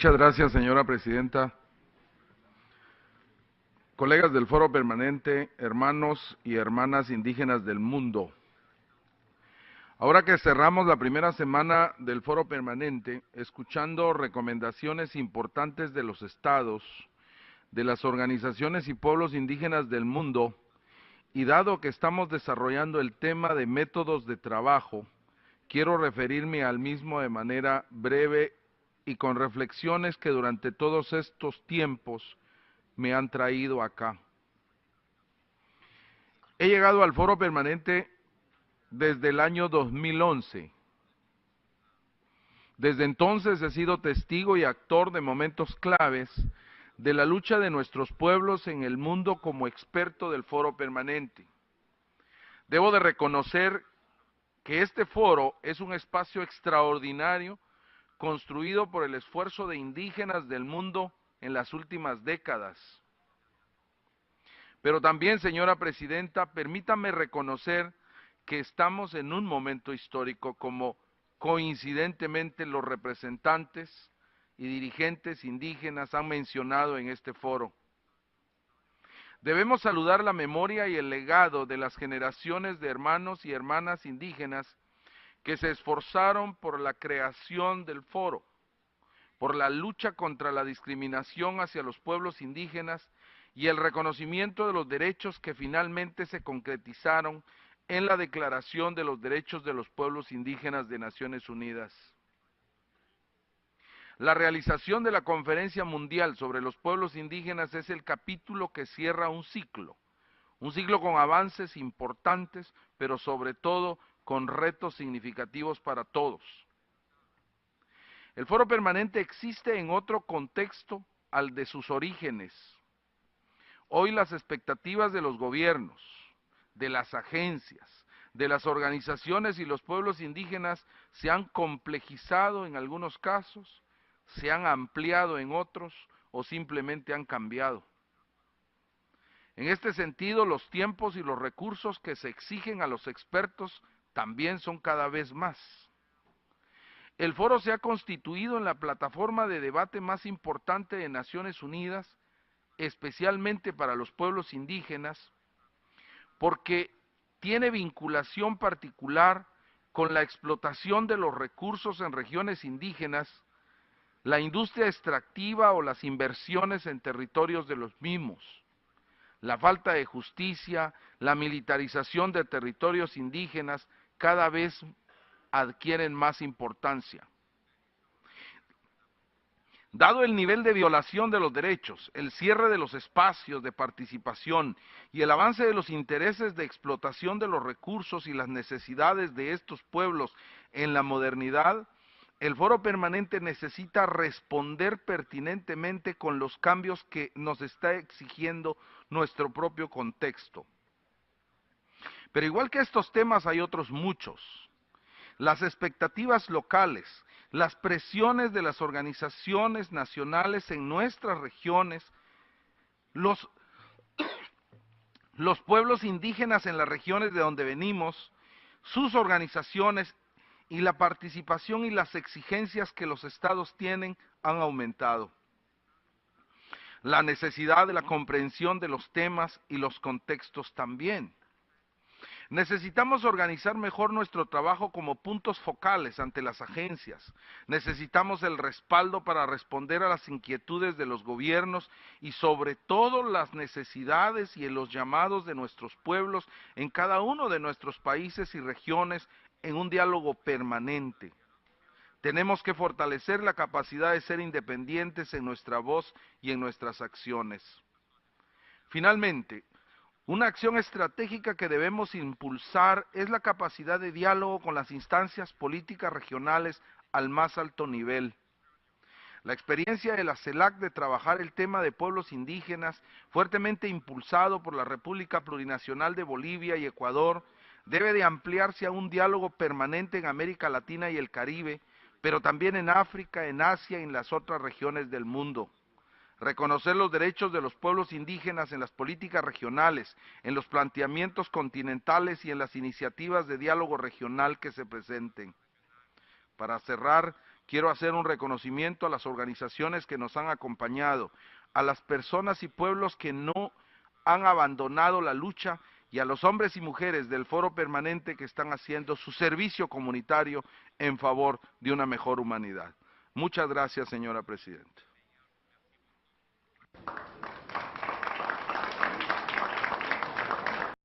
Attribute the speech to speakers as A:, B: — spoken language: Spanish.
A: Muchas gracias, señora presidenta. Colegas del Foro Permanente, hermanos y hermanas indígenas del mundo. Ahora que cerramos la primera semana del Foro Permanente, escuchando recomendaciones importantes de los estados, de las organizaciones y pueblos indígenas del mundo, y dado que estamos desarrollando el tema de métodos de trabajo, quiero referirme al mismo de manera breve y con reflexiones que durante todos estos tiempos me han traído acá. He llegado al Foro Permanente desde el año 2011. Desde entonces he sido testigo y actor de momentos claves de la lucha de nuestros pueblos en el mundo como experto del Foro Permanente. Debo de reconocer que este foro es un espacio extraordinario construido por el esfuerzo de indígenas del mundo en las últimas décadas. Pero también, señora presidenta, permítame reconocer que estamos en un momento histórico, como coincidentemente los representantes y dirigentes indígenas han mencionado en este foro. Debemos saludar la memoria y el legado de las generaciones de hermanos y hermanas indígenas que se esforzaron por la creación del foro, por la lucha contra la discriminación hacia los pueblos indígenas y el reconocimiento de los derechos que finalmente se concretizaron en la Declaración de los Derechos de los Pueblos Indígenas de Naciones Unidas. La realización de la Conferencia Mundial sobre los Pueblos Indígenas es el capítulo que cierra un ciclo con avances importantes, pero sobre todo con retos significativos para todos. El Foro Permanente existe en otro contexto al de sus orígenes. Hoy las expectativas de los gobiernos, de las agencias, de las organizaciones y los pueblos indígenas se han complejizado en algunos casos, se han ampliado en otros o simplemente han cambiado. En este sentido, los tiempos y los recursos que se exigen a los expertos también son cada vez más. El foro se ha constituido en la plataforma de debate más importante de Naciones Unidas, especialmente para los pueblos indígenas, porque tiene vinculación particular con la explotación de los recursos en regiones indígenas, la industria extractiva o las inversiones en territorios de los mismos, la falta de justicia, la militarización de territorios indígenas cada vez adquieren más importancia. Dado el nivel de violación de los derechos, el cierre de los espacios de participación y el avance de los intereses de explotación de los recursos y las necesidades de estos pueblos en la modernidad, el Foro Permanente necesita responder pertinentemente con los cambios que nos está exigiendo nuestro propio contexto. Pero igual que estos temas hay otros muchos. Las expectativas locales, las presiones de las organizaciones nacionales en nuestras regiones, los pueblos indígenas en las regiones de donde venimos, sus organizaciones y la participación y las exigencias que los estados tienen han aumentado. La necesidad de la comprensión de los temas y los contextos también. Necesitamos organizar mejor nuestro trabajo como puntos focales ante las agencias. Necesitamos el respaldo para responder a las inquietudes de los gobiernos y sobre todo las necesidades y los llamados de nuestros pueblos en cada uno de nuestros países y regiones en un diálogo permanente. Tenemos que fortalecer la capacidad de ser independientes en nuestra voz y en nuestras acciones. Finalmente, una acción estratégica que debemos impulsar es la capacidad de diálogo con las instancias políticas regionales al más alto nivel. La experiencia de la CELAC de trabajar el tema de pueblos indígenas, fuertemente impulsado por la República Plurinacional de Bolivia y Ecuador, debe de ampliarse a un diálogo permanente en América Latina y el Caribe, pero también en África, en Asia y en las otras regiones del mundo. Reconocer los derechos de los pueblos indígenas en las políticas regionales, en los planteamientos continentales y en las iniciativas de diálogo regional que se presenten. Para cerrar, Quiero hacer un reconocimiento a las organizaciones que nos han acompañado, a las personas y pueblos que no han abandonado la lucha y a los hombres y mujeres del Foro Permanente que están haciendo su servicio comunitario en favor de una mejor humanidad. Muchas gracias, señora Presidenta.